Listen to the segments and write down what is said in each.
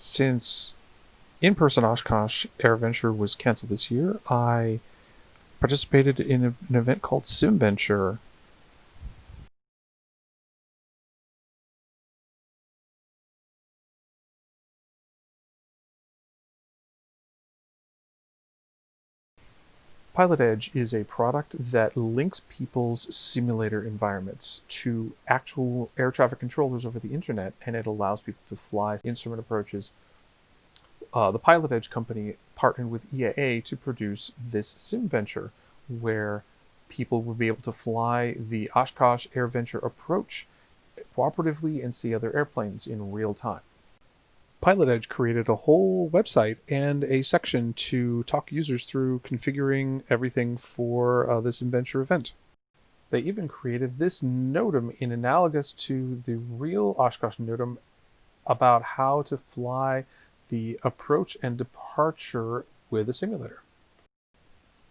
Since in-person Oshkosh AirVenture was canceled this year, I participated in an event called SimVenture. Pilot Edge is a product that links people's simulator environments to actual air traffic controllers over the internet, and it allows people to fly instrument approaches. The Pilot Edge company partnered with EAA to produce this SimVenture, where people would be able to fly the Oshkosh AirVenture approach cooperatively and see other airplanes in real time. Pilot Edge created a whole website and a section to talk users through configuring everything for this SimVenture event. They even created this NOTAM in analogous to the real Oshkosh NOTAM about how to fly the approach and departure with a simulator.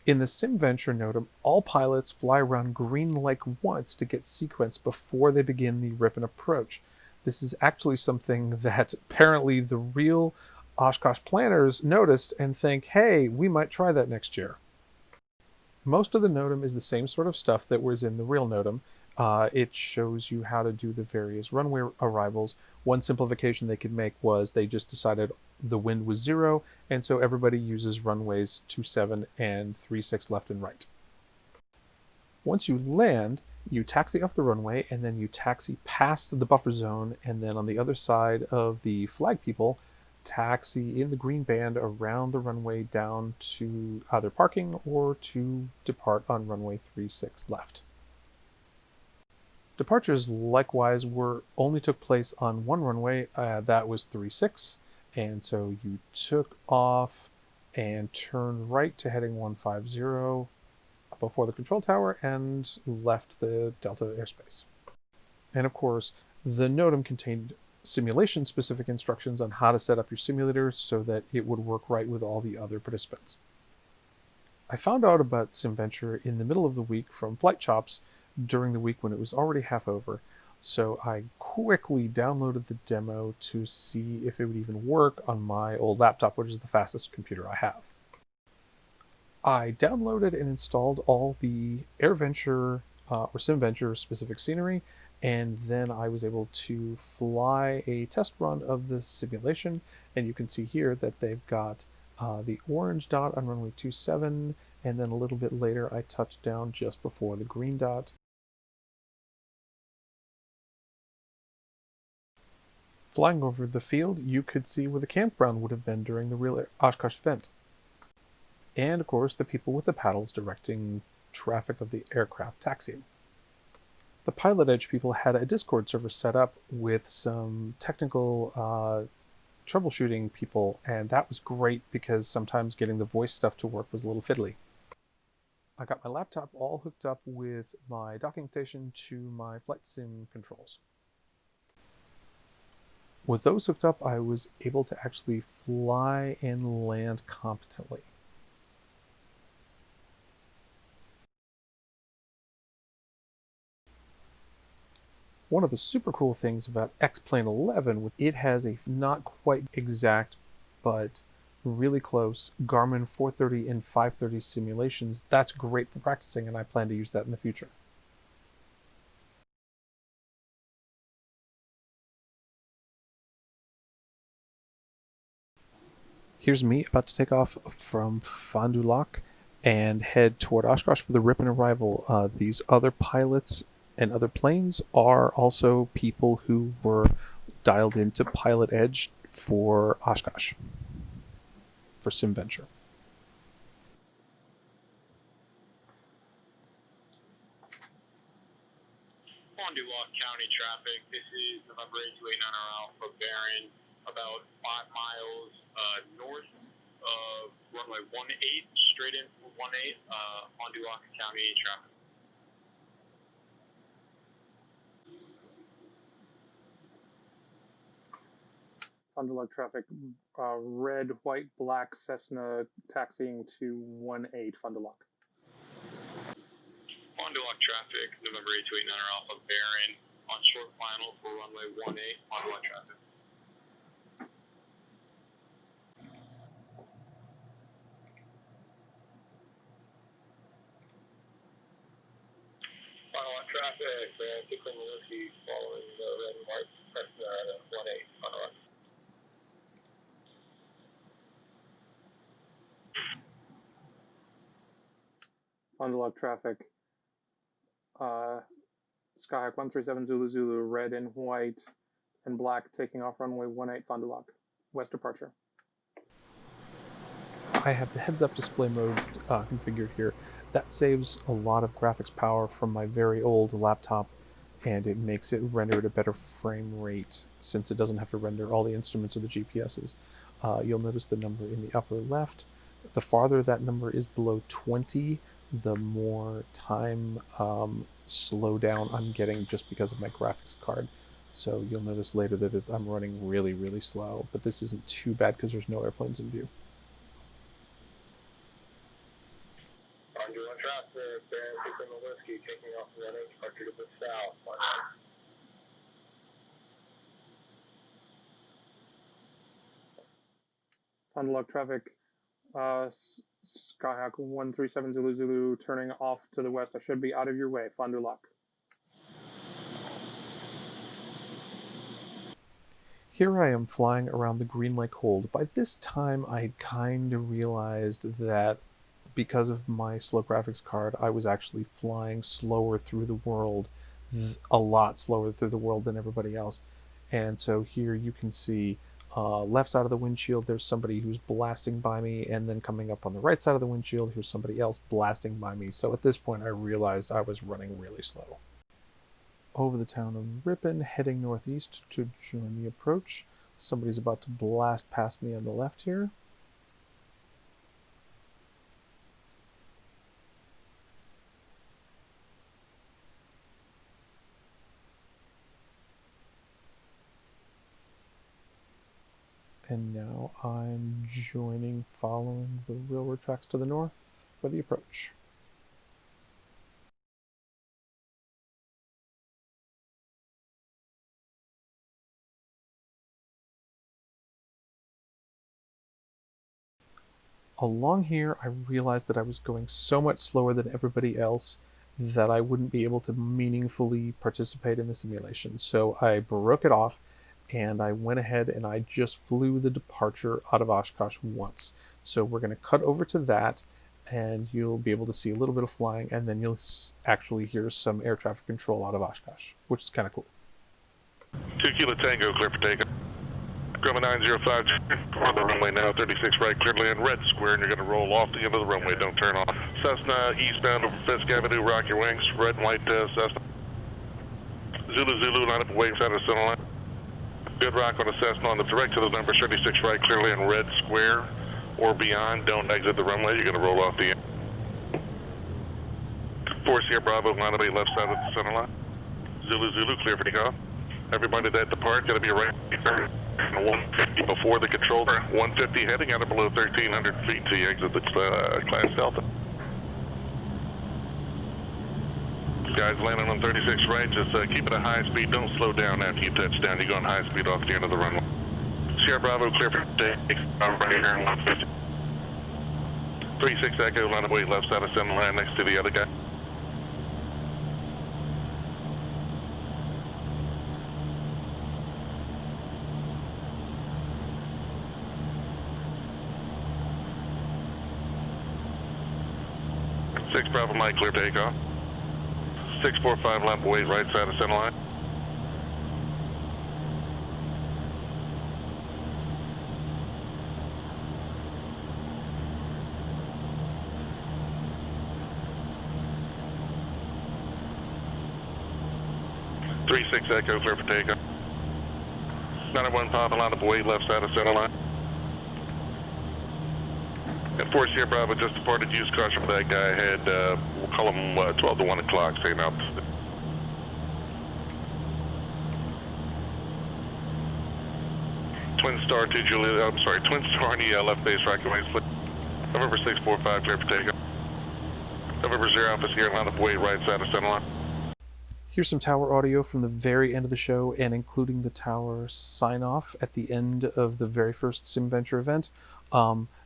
In the SimVenture NOTAM, all pilots fly around green like once to get sequenced before they begin the rip and approach. This is actually something that apparently the real Oshkosh planners noticed and think, hey, we might try that next year. Most of the NOTAM is the same sort of stuff that was in the real NOTAM. It shows you how to do the various runway arrivals. One simplification they could make was they just decided the wind was 0, and so everybody uses runways 27 and 36 left and right. Once you land, you taxi off the runway, and then you taxi past the buffer zone, and then on the other side of the flag people, taxi in the green band around the runway down to either parking or to depart on runway 36 left. Departures likewise only took place on one runway, that was 36, and so you took off and turned right to heading 150 before the control tower and left the Delta airspace. And of course, the NOTAM contained simulation-specific instructions on how to set up your simulator so that it would work right with all the other participants. I found out about SimVenture in the middle of the week from Flight Chops during the week when it was already half over, so I quickly downloaded the demo to see if it would even work on my old laptop, which is the fastest computer I have. I downloaded and installed all the AirVenture or SimVenture specific scenery, and then I was able to fly a test run of the simulation, and you can see here that they've got the orange dot on runway 27, and then a little bit later I touched down just before the green dot. Flying over the field, you could see where the campground would have been during the real Oshkosh event. And of course, the people with the paddles directing traffic of the aircraft taxiing. The Pilot Edge people had a Discord server set up with some technical troubleshooting people, and that was great because sometimes getting the voice stuff to work was a little fiddly. I got my laptop all hooked up with my docking station to my flight sim controls. With those hooked up, I was able to actually fly and land competently. One of the super cool things about X-Plane 11, it has a not quite exact, but really close Garmin 430 and 530 simulations. That's great for practicing, and I plan to use that in the future. Here's me about to take off from Fond du Lac and head toward Oshkosh for the rip and arrival. These other pilots and other planes are also people who were dialed into Pilot Edge for Oshkosh, for SimVenture. Fond du Lac County traffic. This is November 829 Alpha Baron, about 5 miles north of runway 18, straight in 18, Fond du Lac County traffic. Fond du Lac traffic, red, white, black Cessna taxiing to 18 Fond du Lac. Fond du Lac traffic, November 829 Alpha Baron, on short final for runway 18, Fond du Lac traffic. Lock traffic, and 6 on the whiskey following the red and white, press 1-8 on our Fond du Lac traffic. Skyhawk 137 Zulu Zulu, red and white and black, taking off runway 18 Fond du Lac. West departure. I have the heads-up display mode configured here. That saves a lot of graphics power from my very old laptop, and it makes it render at a better frame rate since it doesn't have to render all the instruments or the GPSs. You'll notice the number in the upper left. The farther that number is below 20, the more time slowdown I'm getting just because of my graphics card. So you'll notice later that I'm running really, really slow, but this isn't too bad because there's no airplanes in view. On doing traffic, and 6 on the whiskey, taking off running, departure to the south. Fond du Lac traffic. Skyhawk 137 Zulu Zulu, turning off to the west. I should be out of your way. Fond du Lac. Here I am flying around the Green Lake Hold. By this time, I kind of realized that because of my slow graphics card, I was actually flying slower through the world, a lot slower through the world than everybody else. And so here you can see left side of the windshield, there's somebody who's blasting by me, and then coming up on the right side of the windshield, here's somebody else blasting by me. So at this point, I realized I was running really slow. Over the town of Ripon, heading northeast to join the approach. Somebody's about to blast past me on the left here. And now I'm joining, following the railroad tracks to the north for the approach. Along here, I realized that I was going so much slower than everybody else that I wouldn't be able to meaningfully participate in the simulation. So I broke it off, and I went ahead and I just flew the departure out of Oshkosh once. So we're going to cut over to that, and you'll be able to see a little bit of flying, and then you'll actually hear some air traffic control out of Oshkosh, which is kind of cool. 2 Kilo Tango, clear for takeoff. Grumman 905, on the runway now, 36 right, clear to land, red square, and you're going to roll off the end of the runway, don't turn off. Cessna eastbound over Fisk Avenue, rock your wings, red and white Cessna. Zulu Zulu, line up away side of the center line. Good rock on the Cessna on the direct to the number 36 right, clear land, red square or beyond, don't exit the runway, you're going to roll off the end. 4 Sierra Bravo, line up 8 left side of the center line. Zulu Zulu, clear for takeoff. Everybody that depart, got to be a right 150 before the control. 150 heading out of below 1,300 feet to exit the Class Delta. Guys landing on 36 right, just keep it at high speed. Don't slow down after you touch down. You're going high speed off the end of the runway. Sierra Bravo, clear for take. Right here in 150. 36 Echo, line of weight left side of center line next to the other guy. Six Bravo Mike, clear takeoff. 645 line of weight right side of center line. Three six Echo, clear for takeoff. 91 Papa, line of weight left side of center line. And 4 Sierra Bravo just departed, use caution for that guy ahead. We'll call him 12 to 1 o'clock, staying out. Twin Star 2 Juliet, I'm sorry, Twin Star on the left base, right wing split. November 645, clear for takeoff. November 0 Alpha Sierra, line of weight right side of center line. Here's some tower audio from the very end of the show, and including the tower sign-off at the end of the very first SimVenture event.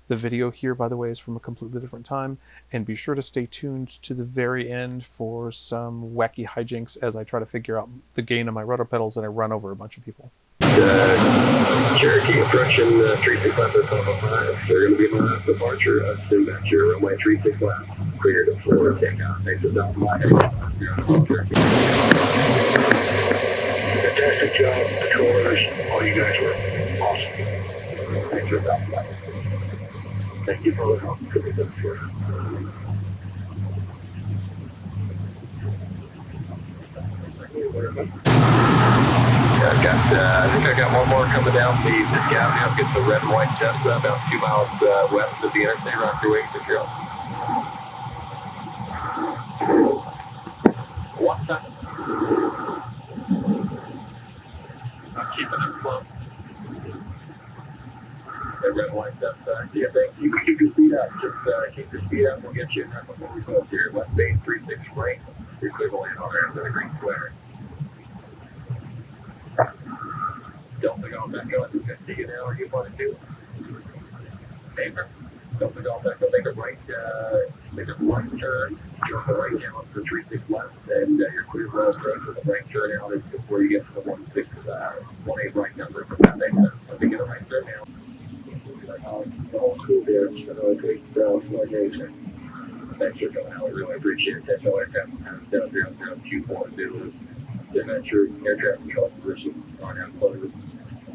The video here, by the way, is from a completely different time, and be sure to stay tuned to the very end for some wacky hijinks as I try to figure out the gain of my rudder pedals and I run over a bunch of people. Cherokee approaching 365.5. They're going to be my departure. Send back to your runway 365. Cleared for takeoff. Thanks for stopping by. Fantastic job, controllers. All you guys were awesome. Thanks for stopping by. Thank you for the help. I think I got one more coming down the Avenue. I'll get the red and white Tesla about 2 miles west of the interstate. Rock your way to the trail. One time. I'm keeping it slow. The red and white Tesla. Yeah, thank you. Keep your speed up. Just keep your speed up. We'll get you in there before we go up here. West Bay 36 right. You're clear to land on there after the green square. Don't be going back on 50 an hour. You want to do paper. Don't be going back on. Make a right turn. You're on the right now up to 36 left, and you're clear roll approach with a right turn out is before you get to the 18 right number. If that makes sense. Let me get a right turn now. The whole crew there. So a great coordination. Thanks for coming out. We really appreciate it. That's all I have. 70024 Adventure air traffic control position on outclosed.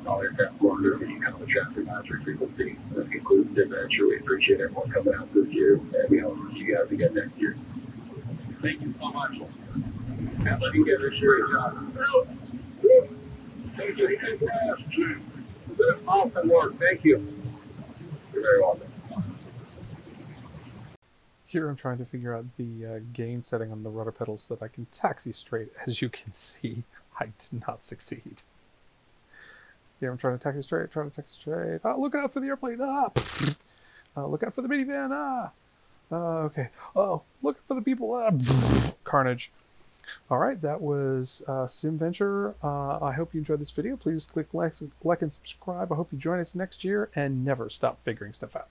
All aircraft monitor the the traffic advisory frequency. That concludes the adventure. We appreciate everyone coming out this year, and we hope to see you guys again next year. Thank you so much. And let me get a great job. Thank you. Awesome work. Thank you. You're very welcome. Here I'm trying to figure out the gain setting on the rudder pedals so that I can taxi straight. As you can see, I did not succeed. Here I'm trying to taxi straight, Oh, look out for the airplane! Ah! Look out for the minivan! Ah! Okay. Oh, look out for the people! Ah! Carnage. Alright, that was SimVenture. I hope you enjoyed this video. Please click like and subscribe. I hope you join us next year and never stop figuring stuff out.